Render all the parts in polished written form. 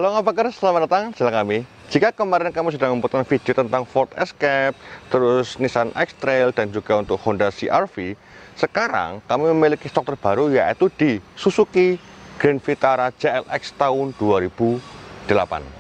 Halo ngapakers, selamat datang di channel kami. Jika kemarin kamu sudah membuat video tentang Ford Escape, terus Nissan X-Trail, dan juga untuk Honda CR-V, sekarang kami memiliki stok terbaru yaitu di Suzuki Grand Vitara JLX tahun 2008.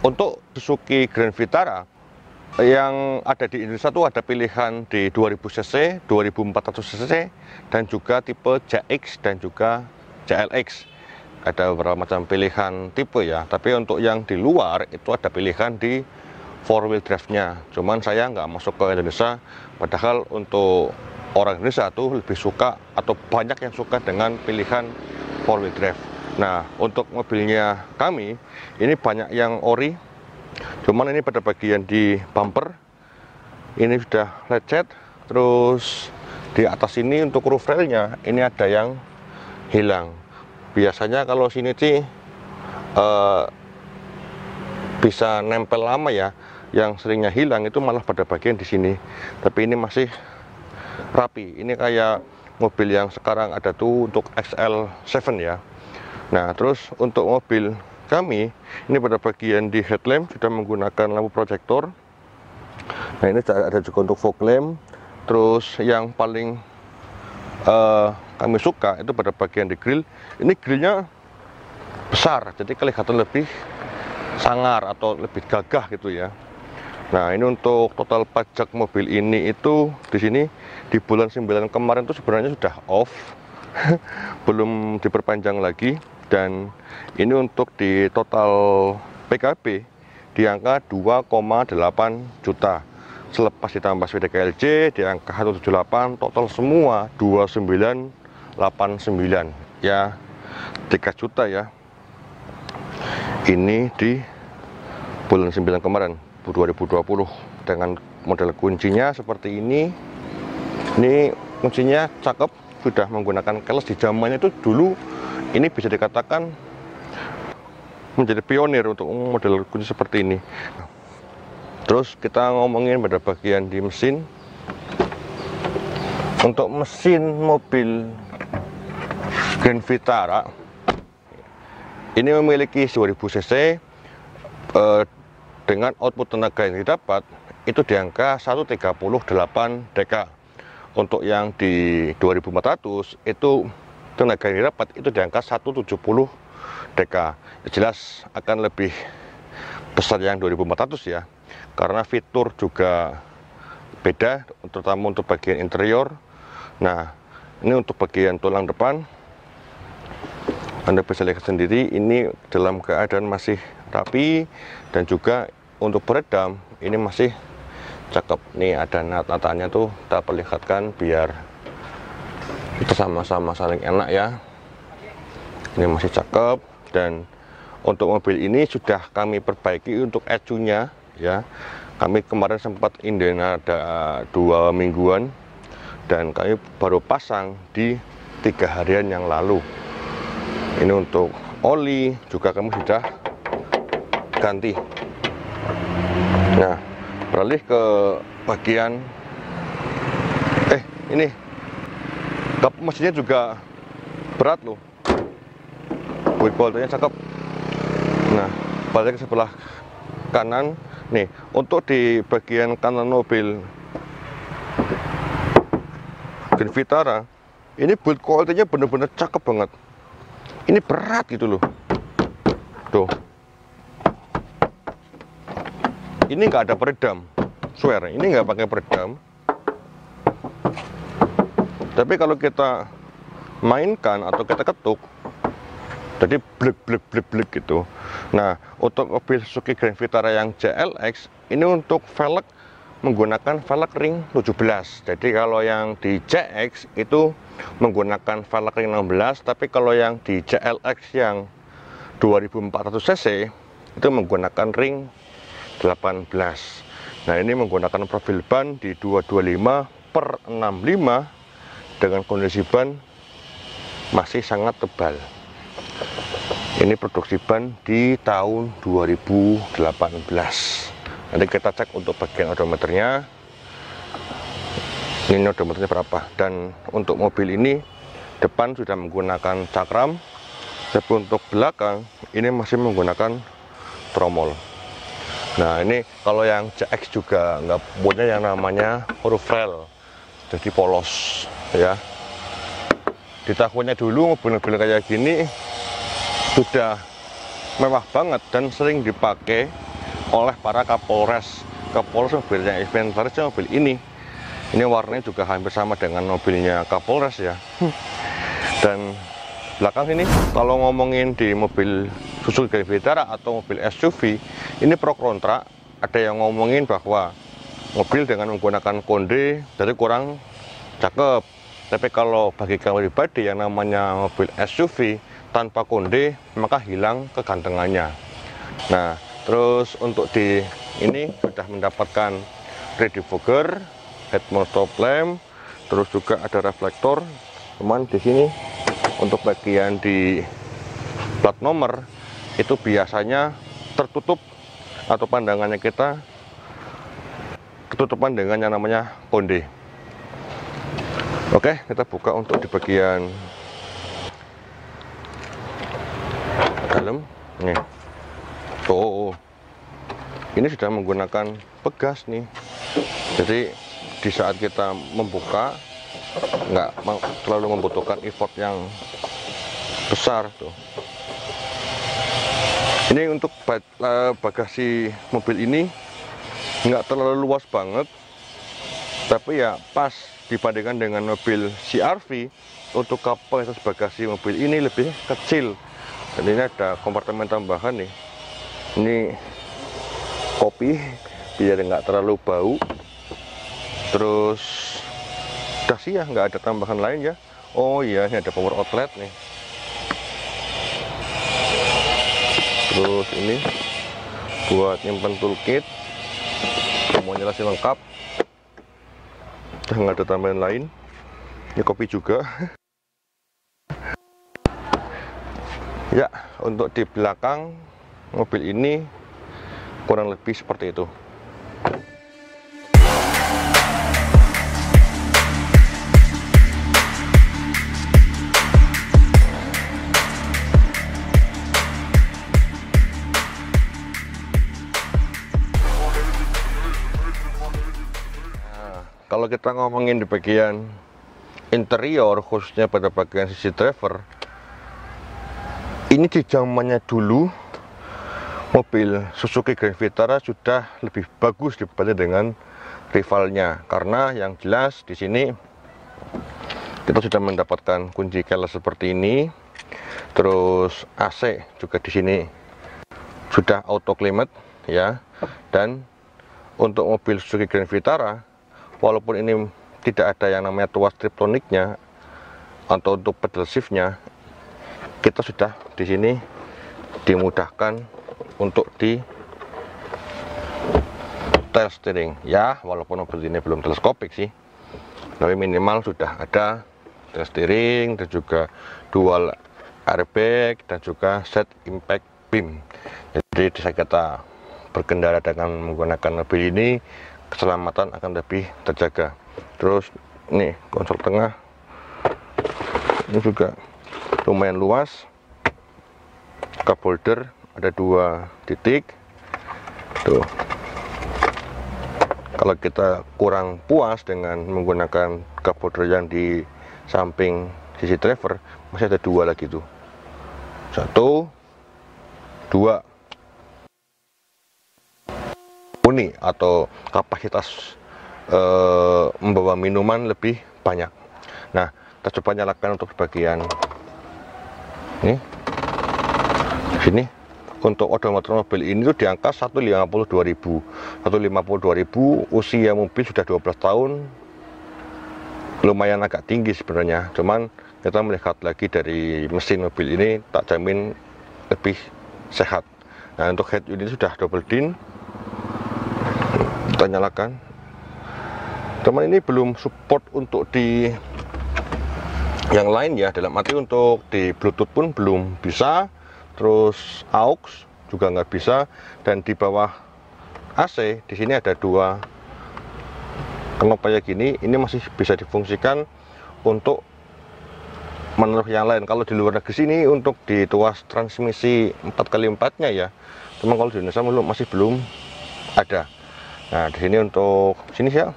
Untuk Suzuki Grand Vitara yang ada di Indonesia itu ada pilihan di 2000 cc, 2400 cc, dan juga tipe JX dan juga JLX. Ada beberapa macam pilihan tipe ya, tapi untuk yang di luar itu ada pilihan di 4-wheel drive-nya. Cuman saya nggak masuk ke Indonesia, padahal untuk orang Indonesia itu lebih suka atau banyak yang suka dengan pilihan 4-wheel drive. Nah, untuk mobilnya kami, ini banyak yang ori, cuman ini pada bagian di bumper, ini sudah lecet, terus di atas ini untuk roof railnya, ini ada yang hilang. Biasanya kalau sini sih bisa nempel lama ya, yang seringnya hilang itu malah pada bagian di sini. Tapi ini masih rapi, ini kayak mobil yang sekarang ada tuh untuk XL7 ya. Nah, terus untuk mobil kami, ini pada bagian di headlamp sudah menggunakan lampu proyektor. Nah, ini ada juga untuk fog lamp. Terus yang paling kami suka itu pada bagian di grill. Ini grillnya besar, jadi kelihatan lebih sangar atau lebih gagah gitu ya. Nah, ini untuk total pajak mobil ini itu di sini di bulan 9 kemarin itu sebenarnya sudah off. Belum diperpanjang lagi. Dan ini untuk di total PKB di angka 2,8 juta. Selepas ditambah SPDKLJ di angka 178, total semua 2989 ya, 3 juta ya. Ini di bulan 9 kemarin 2020 dengan model kuncinya seperti ini. Ini kuncinya cakep, sudah menggunakan keles. Di zamannya itu dulu ini bisa dikatakan menjadi pionir untuk model kunci seperti ini. Terus kita ngomongin pada bagian di mesin. Untuk mesin mobil Grand Vitara ini memiliki 2000 cc dengan output tenaga yang didapat itu di angka 138 dk. Untuk yang di 2400 itu tenaga yang didapat itu di angka 170 dk. Jelas akan lebih besar yang 2400 ya, karena fitur juga beda, terutama untuk bagian interior. Nah, ini untuk bagian tulang depan, Anda bisa lihat sendiri, ini dalam keadaan masih rapi, dan juga untuk peredam ini masih cakep. Nih ada nat-natannya tuh, kita perlihatkan biar kita sama-sama saling enak ya. Ini masih cakep. Dan untuk mobil ini sudah kami perbaiki untuk ECU-nya ya. Kami kemarin sempat inden ada 2 mingguan, dan kami baru pasang di 3 harian yang lalu. Ini untuk oli juga kami sudah ganti. Nah, beralih ke bagian ini kap mesinnya juga berat loh, buat boltanya cakep. Nah, balik ke sebelah kanan nih, untuk di bagian kanan mobil Grand Vitara ini build quality-nya bener-bener cakep banget. Ini berat gitu loh, tuh. Ini nggak ada peredam, swear, ini nggak pakai peredam. Tapi kalau kita mainkan atau kita ketuk, jadi blek gitu. Nah, untuk mobil Suzuki Grand Vitara yang JLX ini untuk velg menggunakan velg ring 17. Jadi kalau yang di JX itu menggunakan velg ring 16, tapi kalau yang di JLX yang 2400 cc itu menggunakan ring 18. Nah, ini menggunakan profil ban di 225/65 dengan kondisi ban masih sangat tebal. Ini produksi ban di tahun 2018. Nanti kita cek untuk bagian odometernya. Ini odometernya berapa. Dan untuk mobil ini depan sudah menggunakan cakram, tapi untuk belakang ini masih menggunakan tromol. Nah, ini kalau yang CX juga nggak punya yang namanya huruf rel, jadi polos ya. Di tahunnya dulu mobil-mobil kayak gini sudah mewah banget dan sering dipakai oleh para Kapolres. Kapolres mobilnya inventarisnya mobil ini. Ini warnanya juga hampir sama dengan mobilnya Kapolres ya. Dan belakang ini kalau ngomongin di mobil Suzuki Grand Vitara atau mobil SUV, ini pro kontra. Ada yang ngomongin bahwa mobil dengan menggunakan konde jadi kurang cakep. Tapi kalau bagi kamu pribadi yang namanya mobil SUV tanpa konde, maka hilang kegantengannya. Nah, terus untuk di ini sudah mendapatkan rear defogger, head mount stop lamp, terus juga ada reflektor. Cuman di sini untuk bagian di plat nomor itu biasanya tertutup atau pandangannya kita ketutupan dengan yang namanya konde. Oke, kita buka untuk di bagian dalam. Nih, ini sudah menggunakan pegas nih. Jadi di saat kita membuka nggak terlalu membutuhkan effort yang besar tuh. Ini untuk bagasi mobil ini nggak terlalu luas banget, tapi ya pas dibandingkan dengan mobil CR-V. Untuk kapasitas bagasi mobil ini lebih kecil. Dan ini ada kompartemen tambahan nih. Ini kopi biar nggak terlalu bau. Terus udah sih ya, nggak ada tambahan lain ya. Oh iya, ini ada power outlet nih. Terus ini buat nyimpen toolkit, semuanya masih lengkap. Udah nggak ada tambahan lain. Ini kopi juga. Ya, untuk di belakang mobil ini kurang lebih seperti itu. Nah, kalau kita ngomongin di bagian interior, khususnya pada bagian sisi driver, ini di zamannya dulu mobil Suzuki Grand Vitara sudah lebih bagus dibanding dengan rivalnya, karena yang jelas di sini kita sudah mendapatkan kunci keyless seperti ini. Terus AC juga di sini sudah auto climate ya. Dan untuk mobil Suzuki Grand Vitara, walaupun ini tidak ada yang namanya tuas triptoniknya atau untuk pedal shiftnya, kita sudah di sini dimudahkan untuk di tilt steering ya, walaupun mobil ini belum teleskopik sih, tapi minimal sudah ada tilt steering dan juga dual airbag dan juga set impact beam. Jadi saat kita berkendara dengan menggunakan mobil ini, keselamatan akan lebih terjaga. Terus nih konsol tengah ini juga lumayan luas. Cup holder ada 2 titik tuh. Kalau kita kurang puas dengan menggunakan cup holder yang di samping sisi driver, masih ada 2 lagi tuh, 1, 2 uni atau kapasitas membawa minuman lebih banyak. Nah, kita coba nyalakan untuk bagian ini. Sini untuk odometer mobil ini tuh di angka 152.000. 152.000, usia mobil sudah 12 tahun. Lumayan agak tinggi sebenarnya. Cuman kita melihat lagi dari mesin mobil ini, tak jamin lebih sehat. Nah, untuk head unit sudah double din. Kita nyalakan. Teman ini belum support untuk di yang lain ya, dalam arti untuk di Bluetooth pun belum bisa, terus aux juga nggak bisa, dan di bawah AC di sini ada 2 knop kayak gini, ini masih bisa difungsikan untuk menaruh yang lain. Kalau di luar negeri sini untuk di tuas transmisi 4x4 nya ya, cuma kalau di Indonesia masih belum ada. Nah di sini untuk sini ya,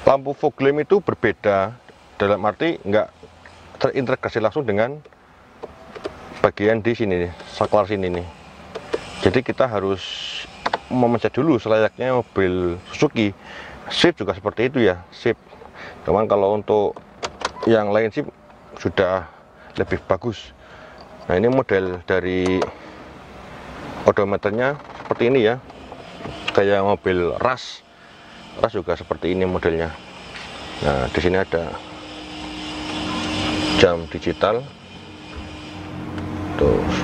lampu fog lamp itu berbeda, dalam arti nggak terintegrasi langsung dengan bagian di sini, saklar sini nih. Jadi kita harus memencet dulu selayaknya mobil Suzuki. Swift juga seperti itu ya, Swift. Cuman kalau untuk yang lain sih sudah lebih bagus. Nah ini model dari odometernya seperti ini ya, kayak mobil Rush juga seperti ini modelnya. Nah di sini ada jam digital, terus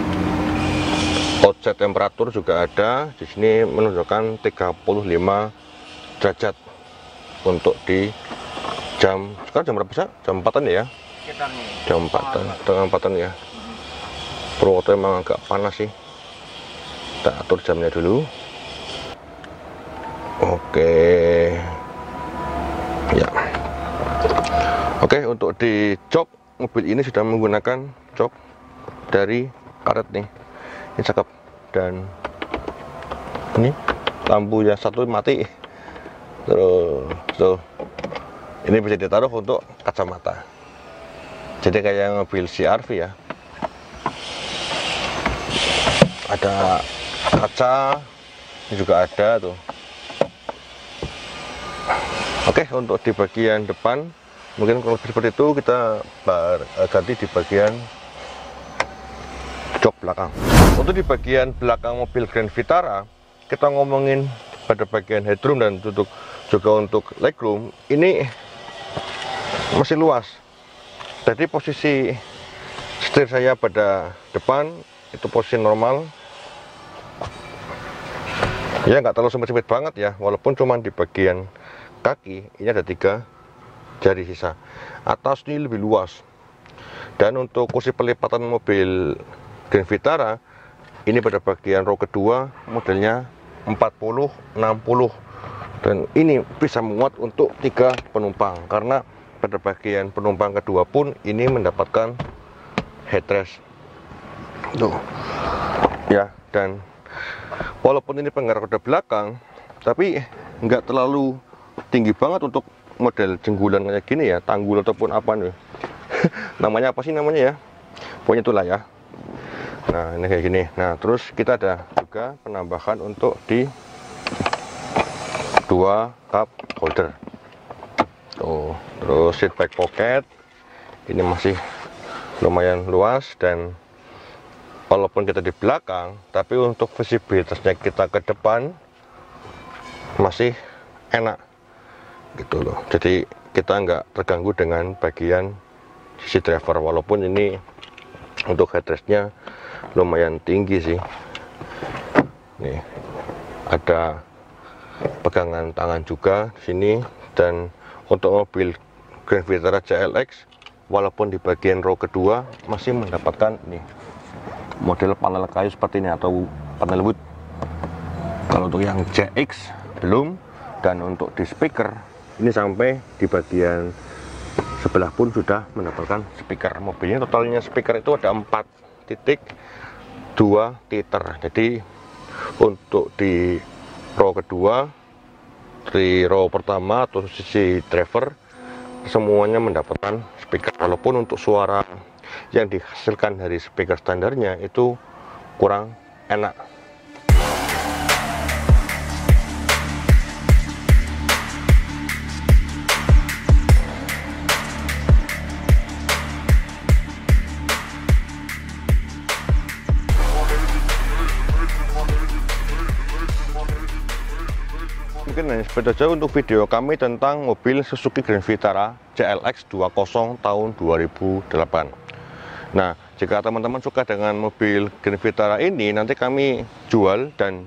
outset temperatur juga ada. Di sini menunjukkan 35 derajat untuk di jam, sekarang jam berapa sih? Jam 4-an ya? Jam 4-an, setengah 4-an ya. Purwokerto emang agak panas sih. Kita atur jamnya dulu. Oke. Ya. Oke, untuk di jok mobil ini sudah menggunakan jok dari karet nih. Ini cakep, dan ini lampu yang satu mati. Terus tuh, ini bisa ditaruh untuk kacamata, jadi kayak mobil CR-V ya. Ada kaca, ini juga ada tuh. Oke, untuk di bagian depan mungkin kalau seperti itu, kita ganti di bagian jok belakang. Untuk di bagian belakang mobil Grand Vitara, kita ngomongin pada bagian headroom dan juga untuk legroom, ini masih luas. Jadi posisi setir saya pada depan itu posisi normal ya, nggak terlalu sempit-sempit banget ya, walaupun cuman di bagian kaki ini ada 3 jari sisa. Atas ini lebih luas. Dan untuk kursi pelipatan mobil Grand Vitara ini pada bagian row kedua modelnya 40-60, dan ini bisa muat untuk 3 penumpang, karena pada bagian penumpang kedua pun ini mendapatkan headrest tuh ya. Dan walaupun ini penggerak roda belakang, tapi nggak terlalu tinggi banget untuk model jenggulan kayak gini ya, tanggul ataupun apa nih namanya apa sih namanya ya, pokoknya itulah ya. Nah ini kayak gini. Nah terus kita ada juga penambahan untuk di 2 cup holder tuh. Terus seat back pocket ini masih lumayan luas, dan walaupun kita di belakang, tapi untuk visibilitasnya kita ke depan masih enak gitu loh. Jadi kita nggak terganggu dengan bagian sisi driver, walaupun ini untuk headrestnya lumayan tinggi sih. Nih ada pegangan tangan juga di sini. Dan untuk mobil Grand Vitara CLX, walaupun di bagian row kedua masih mendapatkan nih model panel kayu seperti ini atau panel wood. Kalau untuk yang CX belum. Dan untuk di speaker ini sampai di bagian sebelah pun sudah mendapatkan speaker. Mobilnya totalnya speaker itu ada 4 titik 2 titer. Jadi untuk di row kedua, di row pertama atau sisi driver, semuanya mendapatkan speaker. Walaupun untuk suara yang dihasilkan dari speaker standarnya itu kurang enak. Mungkin hanya seperti saja untuk video kami tentang mobil Suzuki Grand Vitara CLX 20 tahun 2008. Nah, jika teman-teman suka dengan mobil Grand Vitara ini, nanti kami jual, dan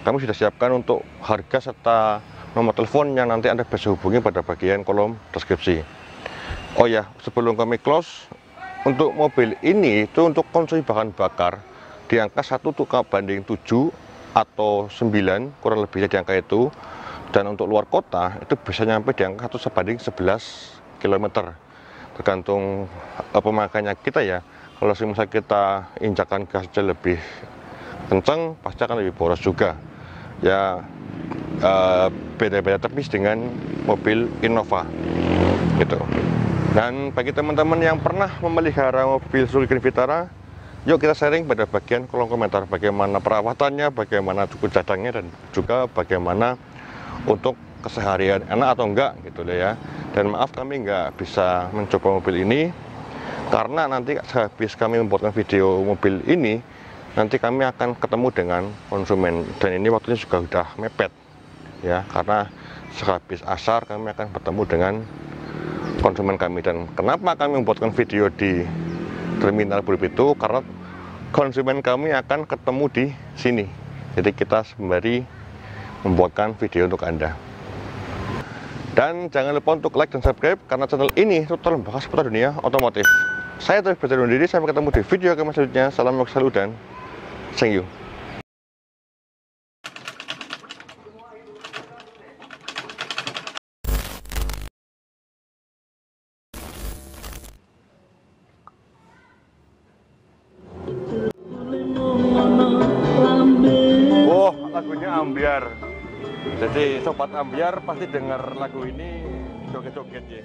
kami sudah siapkan untuk harga serta nomor teleponnya. Nanti Anda bisa hubungi pada bagian kolom deskripsi. Oh ya, sebelum kami close, untuk mobil ini itu untuk konsumsi bahan bakar di angka 1:7 atau 9, kurang lebihnya di angka itu. Dan untuk luar kota itu bisa nyampe di angka 1:11 km, tergantung pemakaiannya kita ya. Kalau misalnya kita injakan gasnya lebih kencang, pasti akan lebih boros juga ya. Beda-beda tipis dengan mobil Innova gitu. Dan bagi teman-teman yang pernah memelihara mobil Suzuki Grand Vitara, yuk kita sharing pada bagian kolom komentar bagaimana perawatannya, bagaimana cukup cadangnya, dan juga bagaimana untuk keseharian enak atau enggak gitu deh ya. Dan maaf kami nggak bisa mencoba mobil ini karena nanti sehabis kami membuatkan video mobil ini, nanti kami akan ketemu dengan konsumen, dan ini waktunya juga udah mepet ya, karena sehabis asar kami akan bertemu dengan konsumen kami. Dan kenapa kami membuatkan video di Terminal Purip itu, karena konsumen kami akan ketemu di sini, jadi kita sembari membuatkan video untuk Anda. Dan jangan lupa untuk like dan subscribe, karena channel ini total membahas seputar dunia otomotif. Saya Taufik Bajar undur diri, sampai ketemu di video kami selanjutnya. Salam selalu dan thank you. Oh, lagunya Ambyar. Jadi sobat Ambyar pasti dengar lagu ini joget-joget ya.